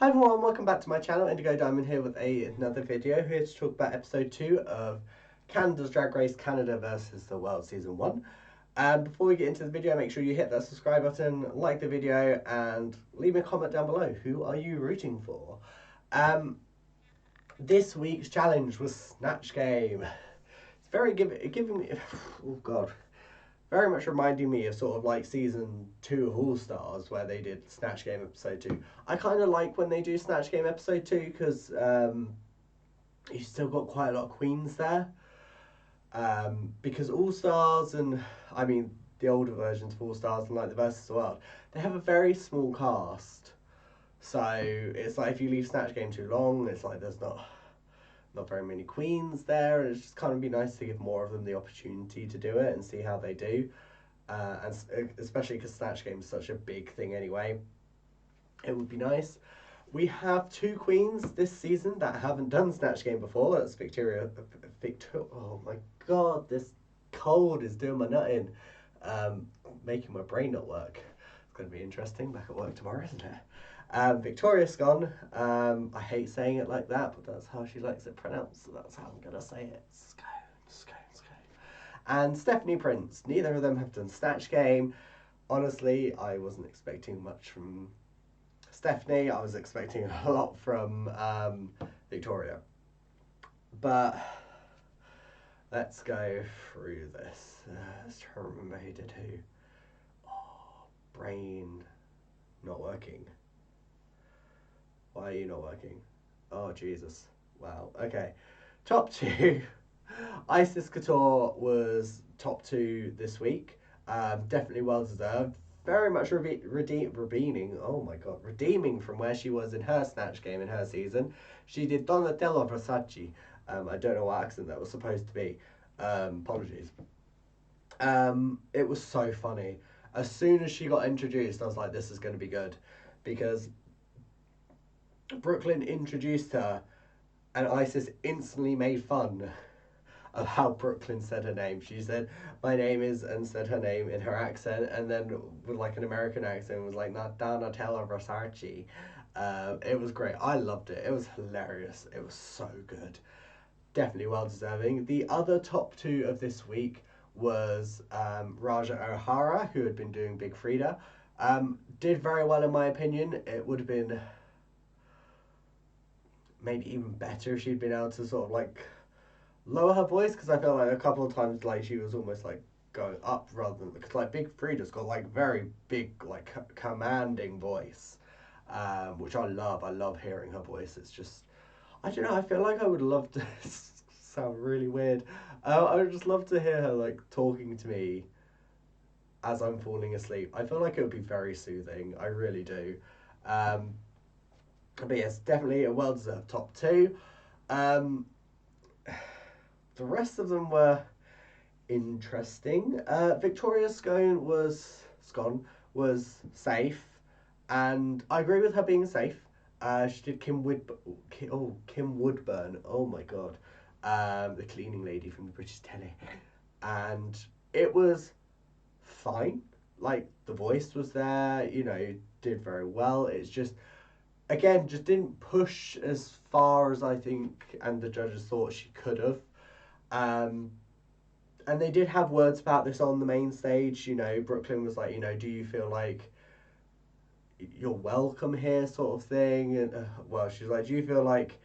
Hi everyone, welcome back to my channel. Indigo Diamond here with another video. Here to talk about episode 2 of Canada's Drag Race Canada versus the World Season 1. Before we get into the video, make sure you hit that subscribe button, like the video, and leave me a comment down below. Who are you rooting for? This week's challenge was Snatch Game. It's very giving me, oh god, very much reminding me of sort of like season 2 of All Stars, where they did Snatch Game episode 2. I kind of like when they do Snatch Game episode 2 because you've still got quite a lot of queens there. Because All Stars and, I mean, the older versions of All Stars and like the Versus World, they have a very small cast. So it's like if you leave Snatch Game too long, it's like there's not very many queens there, and it's just kind of be nice to give more of them the opportunity to do it and see how they do, and especially because Snatch Game is such a big thing anyway, it would be nice. We have 2 queens this season that haven't done Snatch Game before. That's Victoria, oh my god, this cold is doing my nut in, making my brain not work. It's going to be interesting back at work tomorrow, isn't it? Victoria Scone, I hate saying it like that, but that's how she likes it pronounced, so that's how I'm going to say it. Scone, Scone, Scone. And Stephanie Prince. Neither of them have done Snatch Game. Honestly, I wasn't expecting much from Stephanie. I was expecting a lot from Victoria. But let's go through this. Let's try to remember who did who. Oh, brain not working. Why are you not working? Oh, Jesus. Wow. Okay. Top 2. Icesis Couture was top 2 this week. Definitely well deserved. Very much redeeming from where she was in her Snatch Game in her season. She did Donatella Versace. I don't know what accent that was supposed to be. Apologies. It was so funny. As soon as she got introduced, I was like, this is going to be good. Because Brooklyn introduced her, and Icesis instantly made fun of how Brooklyn said her name. She said, my name is, and said her name in her accent, and then with like an American accent, was like, not Donatella Versace. It was great. I loved it. It was hilarious. It was so good. Definitely well deserving. The other top 2 of this week was Raja O'Hara, who had been doing Big Frida. Did very well in my opinion. It would have been maybe even better if she'd been able to sort of like lower her voice, because I felt like a couple of times like she was almost like going up rather than, because like Big Frida's got like very big like commanding voice, which I love hearing her voice. It's just, I don't know, I feel like I would love to sound really weird, I would just love to hear her like talking to me as I'm falling asleep. I feel like it would be very soothing. I really do. But yes, definitely a well-deserved top 2. The rest of them were interesting. Victoria Scone was safe, and I agree with her being safe. She did Kim Woodburn. Oh my god, the cleaning lady from the British telly, and it was fine. Like the voice was there, you know, did very well. It's just, again, just didn't push as far as I think and the judges thought she could have. And they did have words about this on the main stage. You know, Brooklyn was like, you know, do you feel like you're welcome here, sort of thing? And well, she's like, do you feel like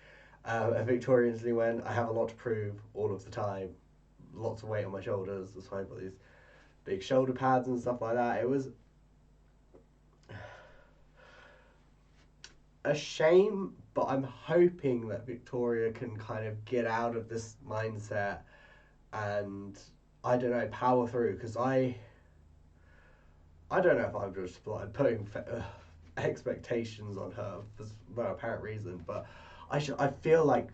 a Victorianly went, I have a lot to prove all of the time, lots of weight on my shoulders, that's why I've got these big shoulder pads and stuff like that. It was a shame, but I'm hoping that Victoria can kind of get out of this mindset and, I don't know, power through, because I don't know if I'm just like putting expectations on her for no apparent reason, but I feel like,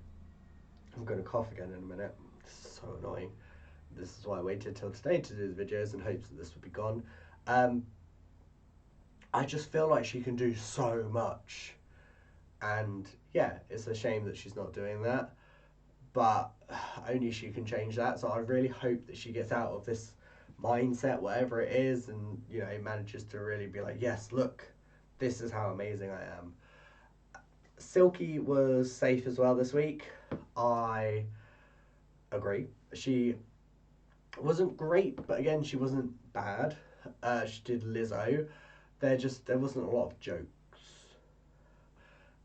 I'm going to cough again in a minute. This is so annoying. This is why I waited till today to do the videos in hopes that this would be gone. I just feel like she can do so much. And yeah, it's a shame that she's not doing that, but only she can change that. So I really hope that she gets out of this mindset, whatever it is, and, you know, manages to really be like, yes, look, this is how amazing I am. Silky was safe as well this week. I agree. She wasn't great, but again, she wasn't bad. She did Lizzo. There wasn't a lot of jokes.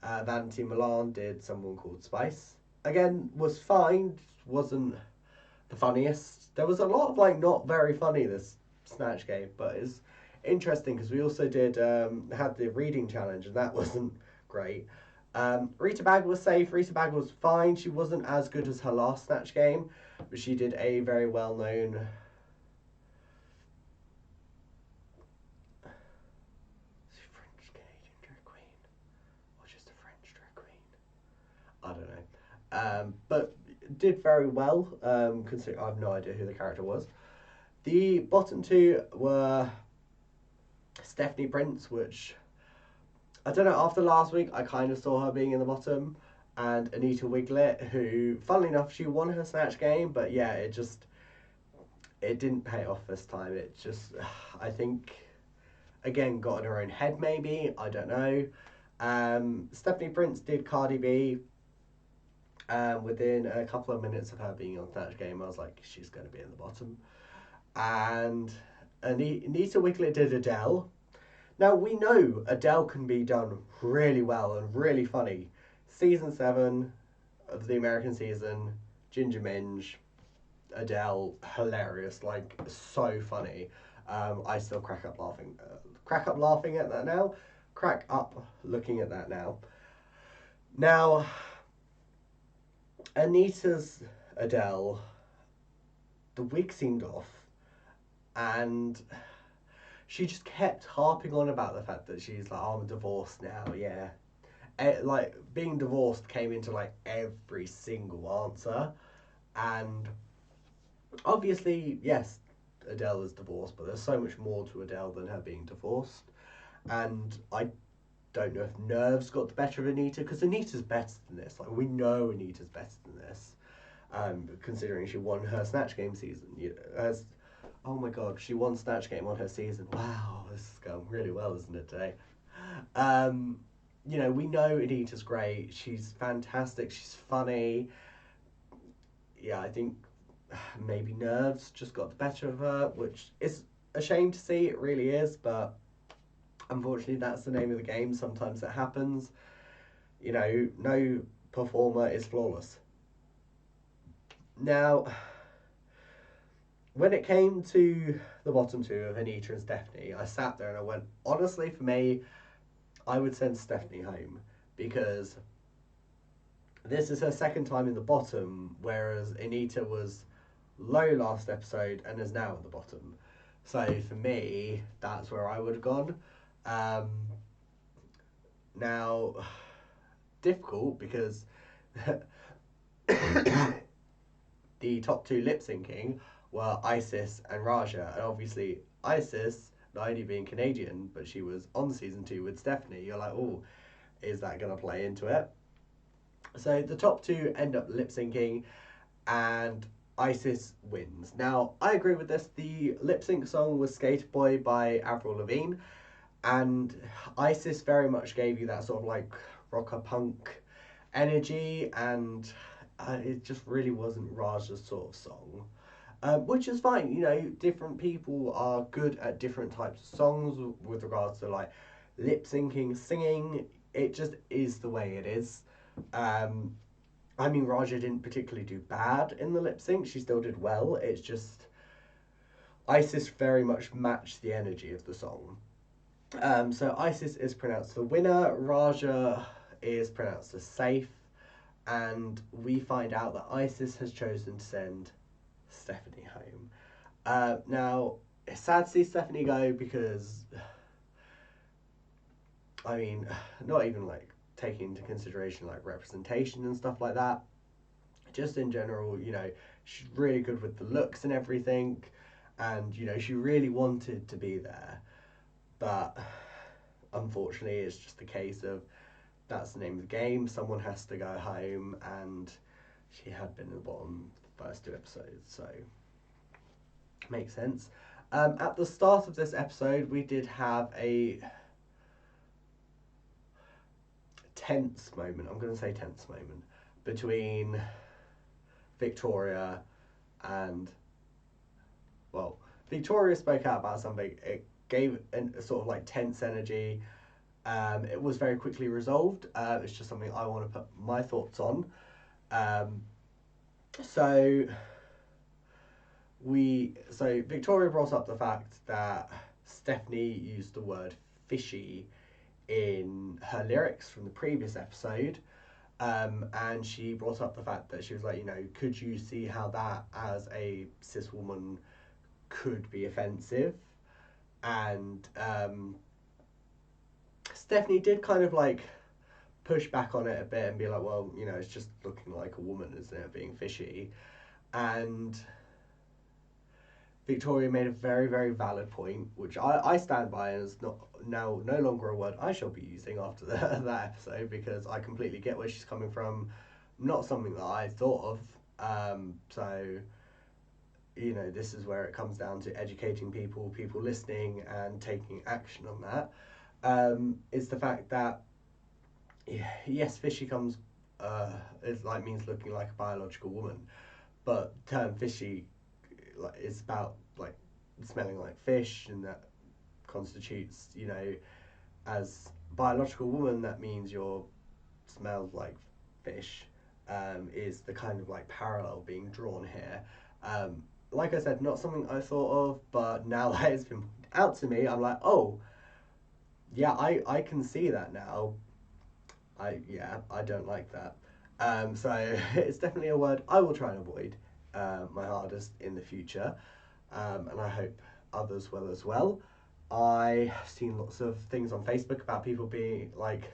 Vanity Milan did someone called Spice. Again, was fine. Wasn't the funniest. There was a lot of like not very funny this Snatch game, but it's interesting because we also did had the reading challenge and that wasn't great. Rita Baga was safe. Rita Baga was fine. She wasn't as good as her last Snatch game, but she did a very well known. French Canadian drag queen, or just a French drag queen? I don't know. But did very well. Considering I have no idea who the character was. The bottom two were Stephanie Prince, which I don't know. After last week, I kind of saw her being in the bottom, and Anita Wig'lit, who, funnily enough, she won her Snatch game, but yeah, it didn't pay off this time. It just, I think, again, got in her own head. Maybe I don't know. Stephanie Prince did Cardi B. Within a couple of minutes of her being on Snatch game, I was like, she's going to be in the bottom. And Anita Wig'lit did Adele. Now, we know Adele can be done really well and really funny. Season 7 of the American season, Ginger Minge, Adele, hilarious, like, so funny. I still crack up laughing at that now. Crack up looking at that now. Now, Anita's Adele, the wig seemed off, and she just kept harping on about the fact that she's like, oh, I'm divorced now, yeah. Like, being divorced came into, like, every single answer. And obviously, yes, Adele is divorced, but there's so much more to Adele than her being divorced. And I don't know if nerves got the better of Anita, because Anita's better than this. Like, we know Anita's better than this. Considering she won her Snatch Game season. Oh my god, she won Snatch Game on her season. Wow, this is going really well, isn't it, today? We know Anita's great. She's fantastic. She's funny. Yeah, I think maybe nerves just got the better of her, which is a shame to see. It really is, but unfortunately, that's the name of the game. Sometimes it happens. No performer is flawless. Now, when it came to the bottom two of Anita and Stephanie, I sat there and I went, honestly, for me, I would send Stephanie home, because this is her second time in the bottom, whereas Anita was low last episode and is now at the bottom. So for me, that's where I would have gone. Now, difficult because the top two lip syncing were Icesis and Raja, and obviously Icesis, not only being Canadian, but she was on season 2 with Stephanie. You're like, oh, is that going to play into it? So the top two end up lip syncing, and Icesis wins. Now, I agree with this. The lip sync song was Skater Boy by Avril Lavigne, and Icesis very much gave you that sort of like rocker punk energy, and it just really wasn't Raja's sort of song. Which is fine, different people are good at different types of songs with regards to like lip syncing, singing. It just is the way it is. Raja didn't particularly do bad in the lip sync. She still did well. It's just Icesis very much matched the energy of the song. So Icesis is pronounced the winner. Raja is pronounced as safe. And we find out that Icesis has chosen to send Stephanie home. Now, it's sad to see Stephanie go because, not even like taking into consideration like representation and stuff like that. Just in general, she's really good with the looks and everything, and she really wanted to be there, but unfortunately, it's just a case of that's the name of the game. Someone has to go home, and she had been in the bottom the first 2 episodes, so makes sense. At the start of this episode, we did have a tense moment, I'm going to say tense moment, between Victoria and, well, Victoria spoke out about something. It gave a sort of like tense energy. It was very quickly resolved. It's just something I want to put my thoughts on. So Victoria brought up the fact that Stephanie used the word fishy in her lyrics from the previous episode. And she brought up the fact that she was like, you know, could you see how that as a cis woman could be offensive? And Stephanie did kind of like push back on it a bit and be like, well, you know, it's just looking like a woman, isn't it, being fishy? And Victoria made a very, very valid point, which I stand by, and is not now no longer a word I shall be using after that episode, because I completely get where she's coming from. Not something that I thought of. So, you know, this is where it comes down to educating people listening and taking action on that. Is the fact that, yes, fishy comes, it like means looking like a biological woman, but the term fishy is about like smelling like fish, and that constitutes, you know, as biological woman, that means you're smelled like fish. Is the kind of like parallel being drawn here. Like I said, not something I thought of, but now that it's been pointed out to me, I'm like, oh, yeah, I can see that now. I don't like that. So it's definitely a word I will try and avoid my hardest in the future, and I hope others will as well. I have seen lots of things on Facebook about people being like,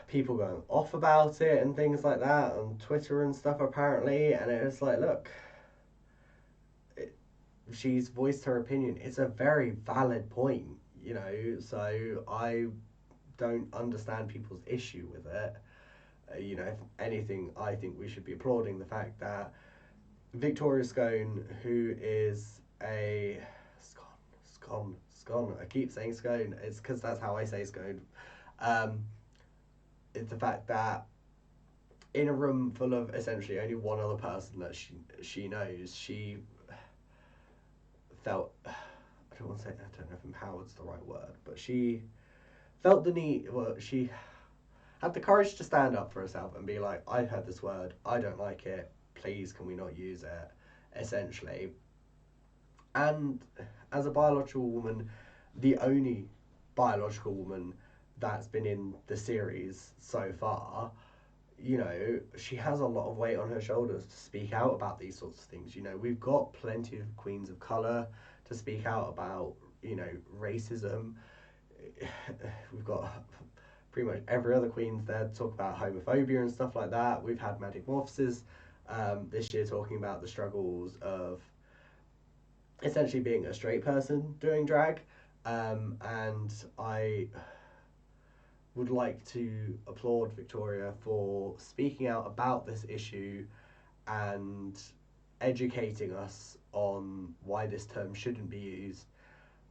people going off about it and things like that on Twitter and stuff apparently, and it's like, look, she's voiced her opinion. It's a very valid point, you know, so I don't understand people's issue with it. You know, if anything, I think we should be applauding the fact that Victoria Scone, who is a Scone, I keep saying Scone, it's because that's how I say Scone. It's the fact that in a room full of essentially only one other person that she knows, she felt, I don't want to say, I don't know if empowered's the right word, but she felt the need, well, she had the courage to stand up for herself and be like, I've heard this word, I don't like it, please can we not use it, essentially. And as a biological woman, the only biological woman that's been in the series so far, you know, she has a lot of weight on her shoulders to speak out about these sorts of things. You know, we've got plenty of queens of colour to speak out about, you know, racism. We've got pretty much every other queen's there to talk about homophobia and stuff like that. We've had Magic Morphosis this year talking about the struggles of essentially being a straight person doing drag. And I would like to applaud Victoria for speaking out about this issue and educating us on why this term shouldn't be used.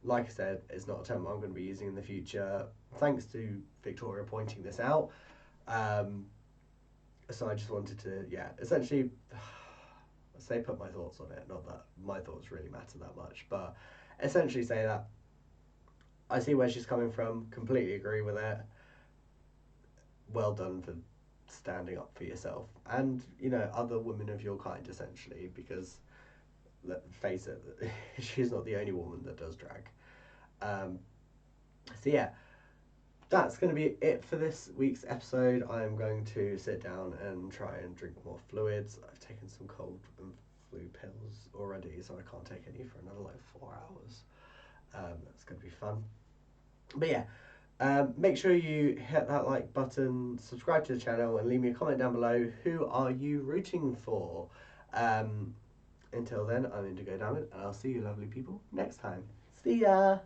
Like I said, it's not a term I'm going to be using in the future, thanks to Victoria pointing this out. So I just wanted to, essentially, say put my thoughts on it. Not that my thoughts really matter that much, but essentially say that I see where she's coming from, completely agree with it. Well done for standing up for yourself and, you know, other women of your kind, essentially, because let's face it, she's not the only woman that does drag. So yeah, that's going to be it for this week's episode. I'm going to sit down and try and drink more fluids. I've taken some cold and flu pills already, so I can't take any for another like 4 hours. That's going to be fun. But yeah, make sure you hit that like button, subscribe to the channel, and leave me a comment down below. Who are you rooting for? Until then, I'm Indigo Diamond, and I'll see you lovely people next time. See ya!